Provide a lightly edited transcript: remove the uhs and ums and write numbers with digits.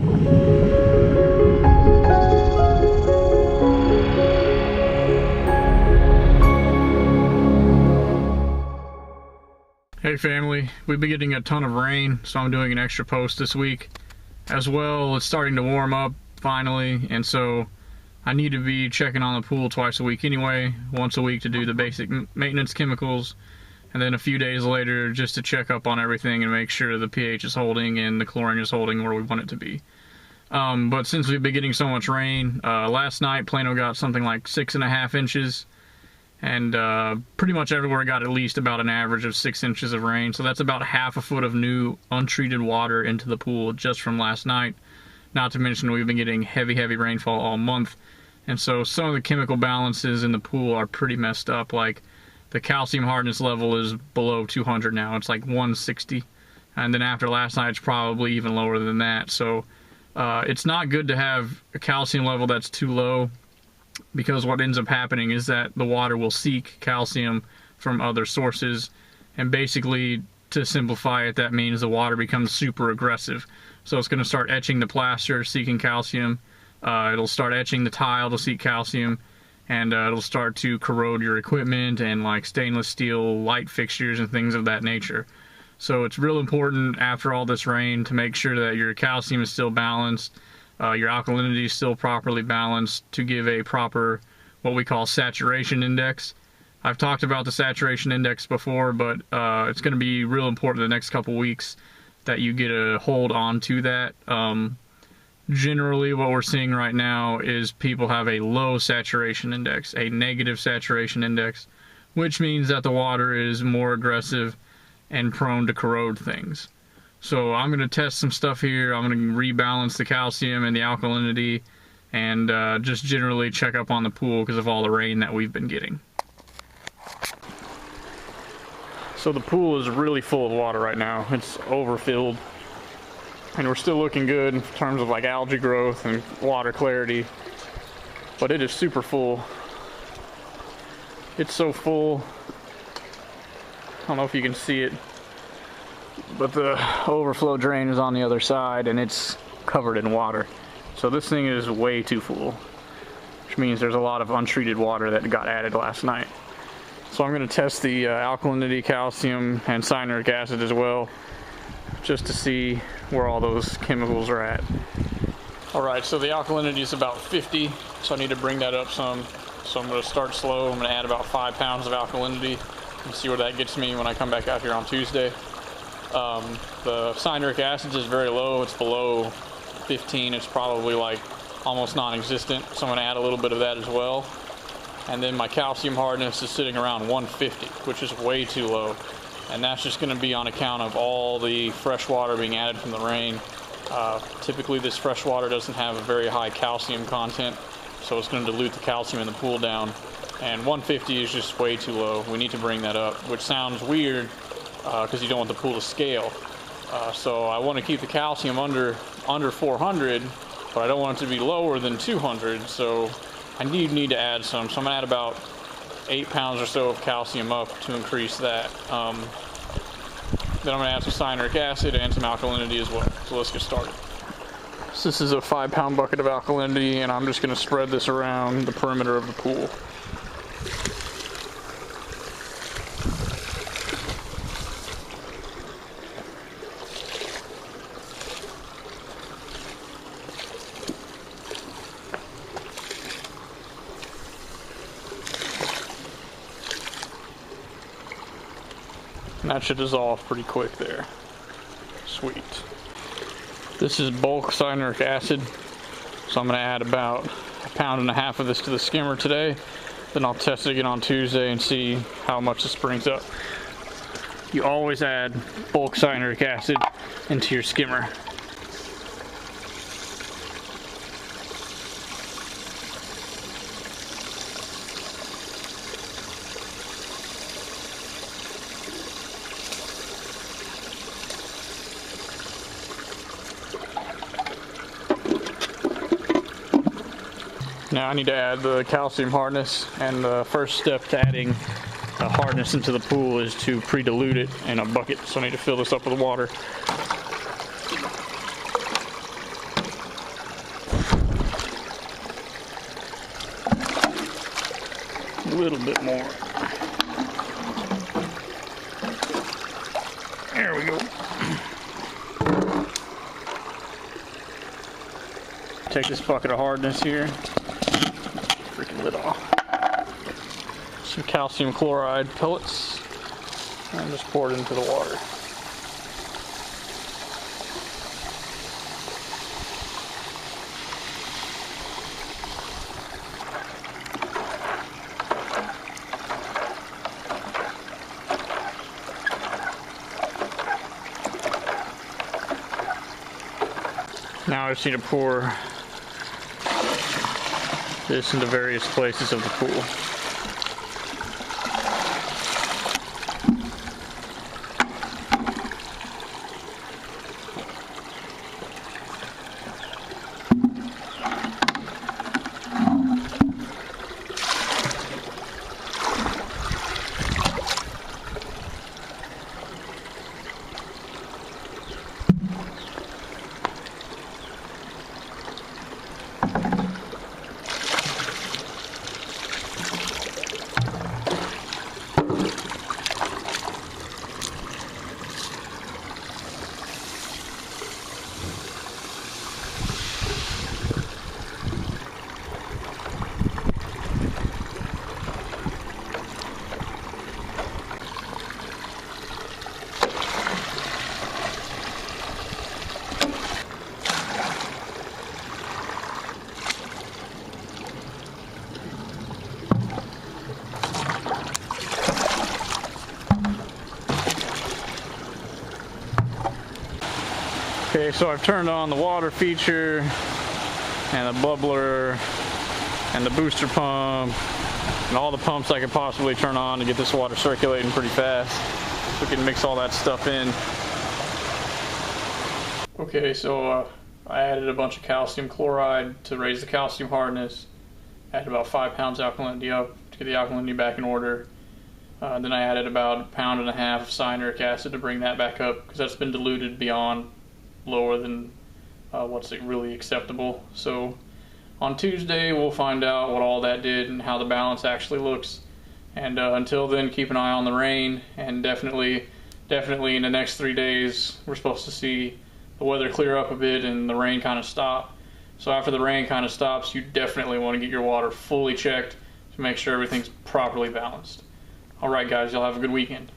Hey family, we've been getting a ton of rain, so I'm doing an extra post this week. As well, it's starting to warm up finally, and so I need to be checking on the pool twice a week anyway, once a week to do the basic maintenance chemicals, and then a few days later just to check up on everything and make sure the pH is holding and the chlorine is holding where we want it to be. But since we've been getting so much rain, last night Plano got something like 6.5 inches. And pretty much everywhere got at least about an average of 6 inches of rain. So that's about half a foot of new untreated water into the pool just from last night. Not to mention we've been getting heavy rainfall all month. And so some of the chemical balances in the pool are pretty messed up. Like the calcium hardness level is below 200 now. It's like 160. And then after last night, it's probably even lower than that. So it's not good to have a calcium level that's too low, because what ends up happening is that the water will seek calcium from other sources, and basically, to simplify it, that means the water becomes super aggressive. So it's going to start etching the plaster, seeking calcium. It'll start etching the tile to seek calcium, and it'll start to corrode your equipment and like stainless steel light fixtures and things of that nature. So it's real important after all this rain to make sure that your calcium is still balanced, your alkalinity is still properly balanced, to give a proper, what we call saturation index. I've talked about the saturation index before, but it's going to be real important the next couple weeks that you get a hold on to that. Generally, what we're seeing right now is people have a low saturation index, a negative saturation index, which means that the water is more aggressive and prone to corrode things. So I'm going to test some stuff here. I'm going to rebalance the calcium and the alkalinity, and just generally check up on the pool because of all the rain that we've been getting. So the pool is really full of water right now. It's overfilled, and we're still looking good in terms of like algae growth and water clarity, but it is super full. It's so full. I don't know if you can see it, but the overflow drain is on the other side and it's covered in water. So this thing is way too full, which means there's a lot of untreated water that got added last night. So I'm going to test the alkalinity, calcium, and cyanuric acid as well, just to see where all those chemicals are at. Alright, so the alkalinity is about 50, so I need to bring that up some. So I'm going to start slow. I'm going to add about 5 pounds of alkalinity and see where that gets me when I come back out here on Tuesday. The cyanuric acid is very low. It's below 15. It's probably like almost non-existent, so I'm going to add a little bit of that as well. And then my calcium hardness is sitting around 150, which is way too low, and that's just going to be on account of all the fresh water being added from the rain. Typically this fresh water doesn't have a very high calcium content, so it's going to dilute the calcium in the pool down, and 150 is just way too low. We need to bring that up, which sounds weird because you don't want the pool to scale. So I want to keep the calcium under 400, but I don't want it to be lower than 200, so I need to add some. So I'm going to add about 8 pounds or so of calcium up to increase that. Then I'm going to add some cyanuric acid and some alkalinity as well. So let's get started. So this is a 5 pound bucket of alkalinity, and I'm just going to spread this around the perimeter of the pool. And that should dissolve pretty quick there. Sweet. This is bulk cyanuric acid, so I'm going to add about 1.5 pounds of this to the skimmer today. Then I'll test it again on Tuesday and see how much this brings up. You always add bulk cyanuric acid into your skimmer. Now I need to add the calcium hardness, and the first step to adding hardness into the pool is to pre-dilute it in a bucket. So I need to fill this up with water. little bit more. There we go. Take this bucket of hardness here. Freaking lid off. Some calcium chloride pellets. And just pour it into the water. Now I just need to pour this into various places of the pool. Okay, so I've turned on the water feature and the bubbler and the booster pump and all the pumps I could possibly turn on to get this water circulating pretty fast. We can mix all that stuff in. Okay, so I added a bunch of calcium chloride to raise the calcium hardness. Added about 5 pounds alkalinity up to get the alkalinity back in order. Then I added about 1.5 pounds of cyanuric acid to bring that back up because that's been diluted beyond lower than what's really acceptable. So on Tuesday we'll find out what all that did and how the balance actually looks. And until then, keep an eye on the rain, and definitely in the next 3 days we're supposed to see the weather clear up a bit and the rain kind of stop. So after the rain kind of stops, you definitely want to get your water fully checked to make sure everything's properly balanced. Alright guys, y'all have a good weekend.